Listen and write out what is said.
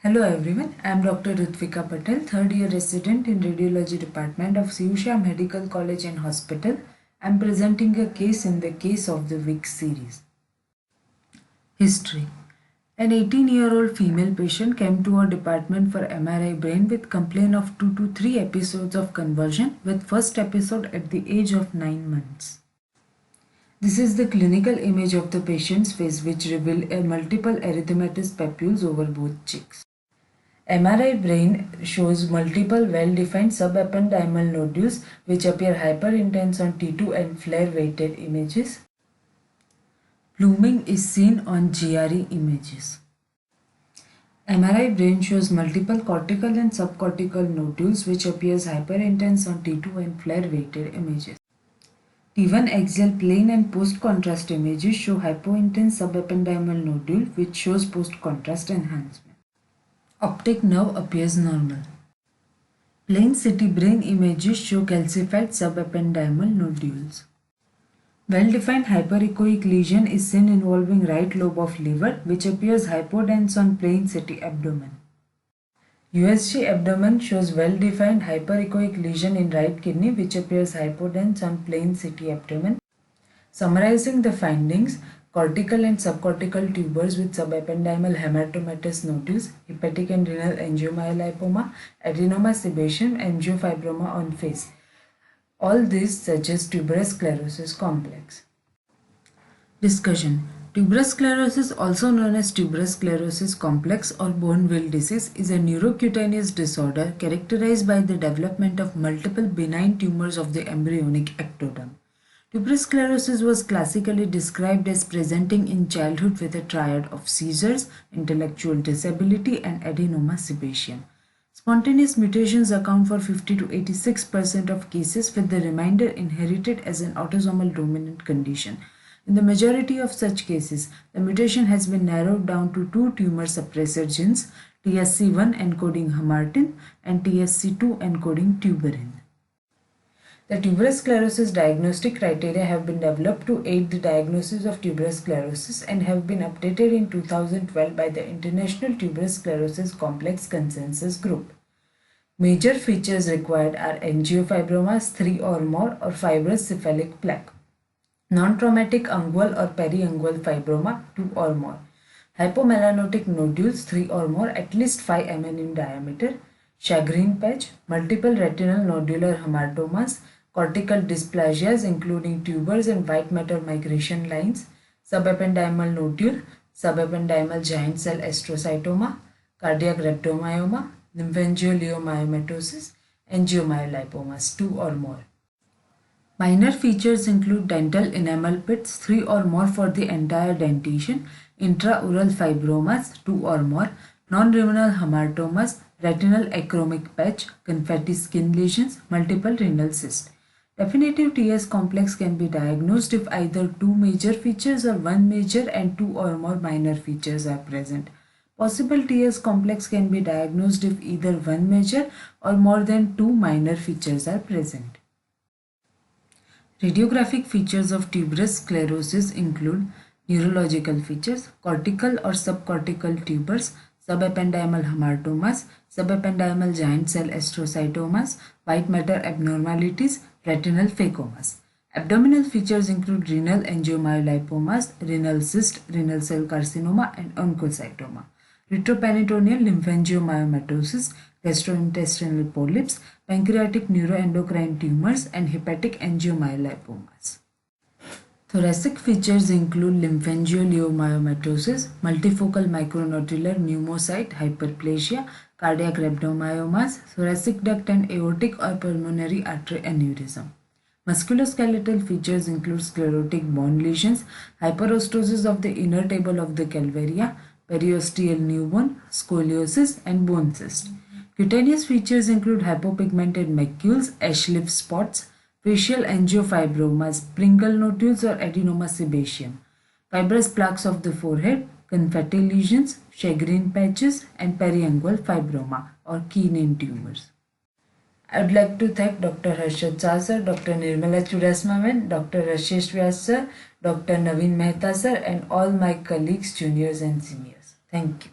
Hello everyone, I am Dr. Ritvika Patel, third year resident in Radiology Department of Siusha Medical College and Hospital. I am presenting a case in the Case of the Week series. History. An 18-year-old female patient came to our department for MRI brain with complaint of 2 to 3 episodes of conversion, with first episode at the age of 9 months. This is the clinical image of the patient's face, which reveal a multiple erythematous papules over both cheeks. MRI brain shows multiple well-defined subependymal nodules which appear hyperintense on T2 and flare-weighted images. Pluming is seen on GRE images. MRI brain shows multiple cortical and subcortical nodules which appears hyperintense on T2 and flare-weighted images. T1 axial plane and post-contrast images show hypointense subependymal nodule which shows post-contrast enhancement. Optic nerve appears normal. Plain CT brain images show calcified subependymal nodules. Well-defined hyperechoic lesion is seen involving right lobe of liver, which appears hypodense on plain CT abdomen. USG abdomen shows well-defined hyperechoic lesion in right kidney, which appears hypodense on plain CT abdomen. Summarizing the findings: cortical and subcortical tubers with subependymal hematomatous nodules, hepatic and renal angiomyolipoma, adenoma sebaceum, angiofibroma on face. All these suggest tuberous sclerosis complex. Discussion. Tuberous sclerosis, also known as tuberous sclerosis complex or bone-wheel disease, is a neurocutaneous disorder characterized by the development of multiple benign tumors of the embryonic ectoderm. Tuberous sclerosis was classically described as presenting in childhood with a triad of seizures, intellectual disability, and adenoma sebaceum. Spontaneous mutations account for 50 to 86% of cases, with the remainder inherited as an autosomal dominant condition. In the majority of such cases, the mutation has been narrowed down to two tumor suppressor genes, TSC1 encoding hamartin and TSC2 encoding tuberin. The tuberous sclerosis diagnostic criteria have been developed to aid the diagnosis of tuberous sclerosis and have been updated in 2012 by the International Tuberous Sclerosis Complex Consensus Group. Major features required are angiofibromas 3 or more or fibrous cephalic plaque, non-traumatic ungual or periungual fibroma 2 or more, hypomelanotic nodules 3 or more at least 5 mm in diameter, Sjagren patch, multiple retinal nodular hamartomas, cortical dysplasias including tubers and white matter migration lines, subependymal nodule, subependymal giant cell astrocytoma, cardiac rhabdomyoma, lymphangioliomyomatosis, angiomyolipomas 2 or more. Minor features include dental enamel pits 3 or more for the entire dentition, intraoral fibromas 2 or more, non-renal hamartomas, retinal achromic patch, confetti skin lesions, multiple renal cysts. Definitive TS complex can be diagnosed if either two major features or one major and two or more minor features are present. Possible TS complex can be diagnosed if either one major or more than two minor features are present. Radiographic features of tuberous sclerosis include neurological features, cortical or subcortical tubers, subependymal hamartomas, subependymal giant cell astrocytomas, white matter abnormalities, retinal phacomas. Abdominal features include renal angiomyolipomas, renal cyst, renal cell carcinoma, and oncocytoma. Retroperitoneal lymphangiomyomatosis, gastrointestinal polyps, pancreatic neuroendocrine tumors, and hepatic angiomyolipomas. Thoracic features include lymphangioliomyomatosis, multifocal micronodular pneumocyte hyperplasia, cardiac rhabdomyomas, thoracic duct and aortic or pulmonary artery aneurysm. Musculoskeletal features include sclerotic bone lesions, hyperostosis of the inner table of the calvaria, periosteal new bone, scoliosis, and bone cyst. Cutaneous features include hypopigmented macules, Ashleigh spots, facial angiofibromas, Pringle nodules or adenoma sebaceum, fibrous plaques of the forehead, confetti lesions, Sjagren patches, and periungual fibroma or Keenan tumors. I would like to thank Dr. Harshad Shah sir, Dr. Nirmala Chudasma ma'am, Dr. Rashesh Vyas sir, Dr. Naveen Mehta sir, and all my colleagues, juniors and seniors. Thank you.